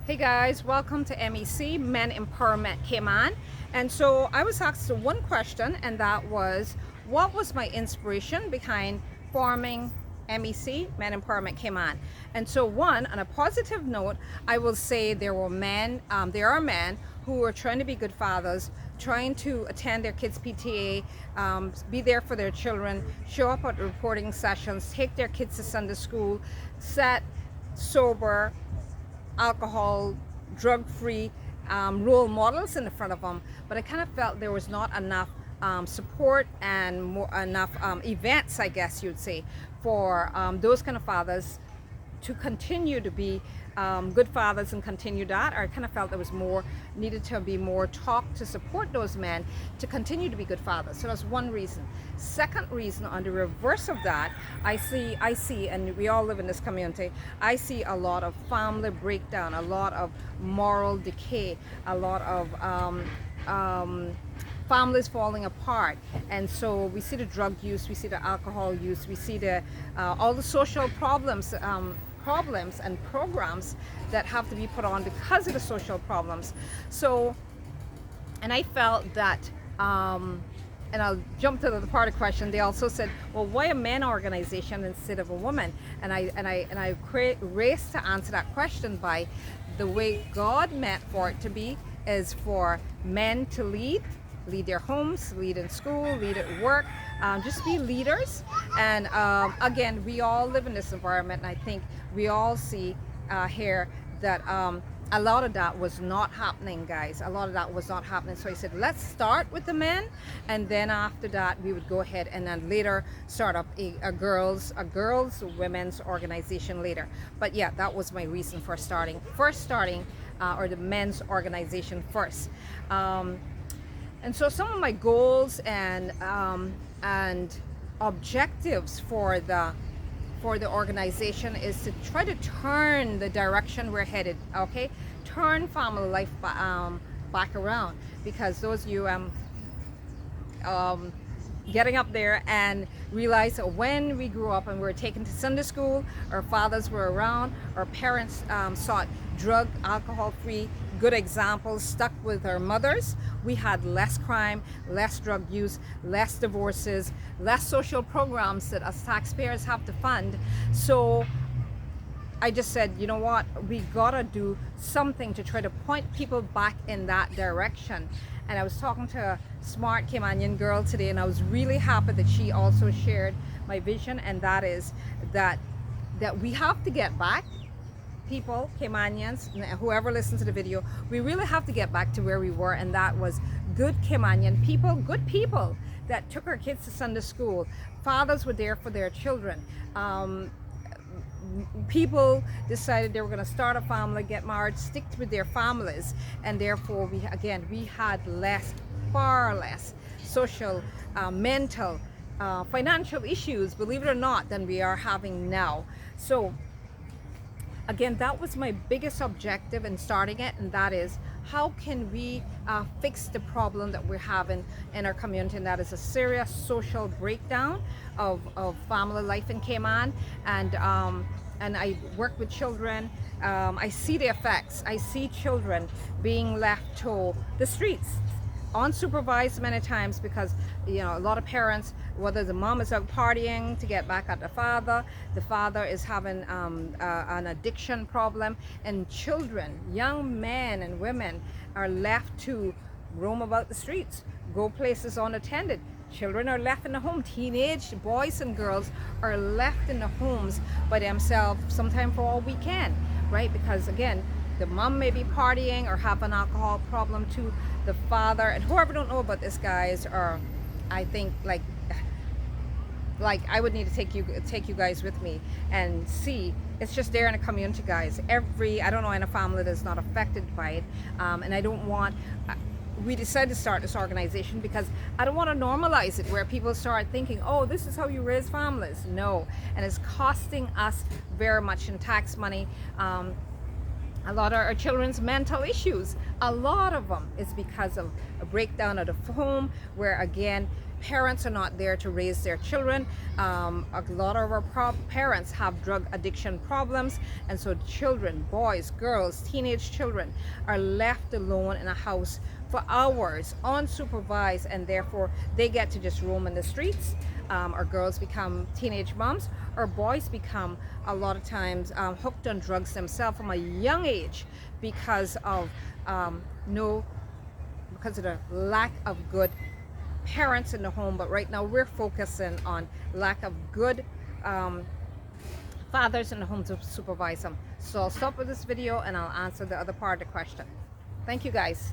Hey guys, welcome to MEC, Men Empowerment Cayman. And so I was asked one question, and that was, what was my inspiration behind forming MEC, Men Empowerment Cayman? And so one, on a positive note, I will say there are men who are trying to be good fathers, trying to attend their kids' PTA, be there for their children, show up at reporting sessions, take their kids to Sunday school, set sober, alcohol, drug-free role models in the front of them, but I kind of felt there was not enough support and enough events, I guess you'd say, for those kind of fathers to continue to be good fathers and continue that. Or I kind of felt there was needed to be more talk to support those men to continue to be good fathers. So that's one reason. Second reason, on the reverse of that, I see, and we all live in this community, I see a lot of family breakdown, a lot of moral decay, a lot of families falling apart. And so we see the drug use, we see the alcohol use, we see the all the social problems and programs that have to be put on because of the social problems. So, and I felt that, and I'll jump to the part of the question. They also said, well, why a men organization instead of a woman? And I raced to answer that question by the way God meant for it to be is for men to lead their homes, lead in school, lead at work, just be leaders. And again, we all live in this environment, and I think we all see here that a lot of that was not happening, guys. A lot of that was not happening. So I said, let's start with the men, and then after that, we would go ahead and then later start up a girls women's organization later. But yeah, that was my reason for starting or the men's organization first. And so some of my goals and objectives for the organization is to try to turn the direction we're headed. Okay, turn family life back around, because those of you getting up there and realize that when we grew up and we were taken to Sunday school, our fathers were around, our parents sought drug, alcohol-free, good examples, stuck with our mothers, we had less crime, less drug use, less divorces, less social programs that as taxpayers have to fund. So I just said, you know what, we gotta do something to try to point people back in that direction. And I was talking to a smart Caymanian girl today, and I was really happy that she also shared my vision, and that is that we have to get back, people, Caymanians, whoever listens to the video, we really have to get back to where we were, and that was good Caymanian people, good people that took our kids to Sunday school. Fathers were there for their children. People decided they were going to start a family, get married, stick with their families, and therefore we had far less social, mental, financial issues, believe it or not, than we are having now. So again, that was my biggest objective in starting it, and that is, how can we fix the problem that we're having in our community, and that is a serious social breakdown of family life in Cayman. And I work with children. I see the effects. I see children being left to the streets, unsupervised many times, because a lot of parents, whether the mom is out partying to get back at the father is having an addiction problem, and children, young men and women, are left to roam about the streets, go places unattended. Children are left in the home. Teenage boys and girls are left in the homes by themselves, sometimes for all weekend, right? Because again, the mom may be partying or have an alcohol problem too. The father, and whoever don't know about this, guys, or I think like I would need to take you guys with me and see. It's just there in the community, guys. I don't know any family that's not affected by it, and I don't want. We decided to start this organization because I don't want to normalize it where people start thinking, oh, this is how you raise families. No, and it's costing us very much in tax money. A lot of our children's mental issues, a lot of them is because of a breakdown of the home, where again parents are not there to raise their children. A lot of our parents have drug addiction problems, and so children, boys, girls, teenage children are left alone in a house for hours unsupervised, and therefore they get to just roam in the streets. Our girls become teenage moms, or boys become a lot of times hooked on drugs themselves from a young age because of because of the lack of good parents in the home. But right now we're focusing on lack of good fathers in the home to supervise them. So I'll stop with this video and I'll answer the other part of the question. Thank you guys.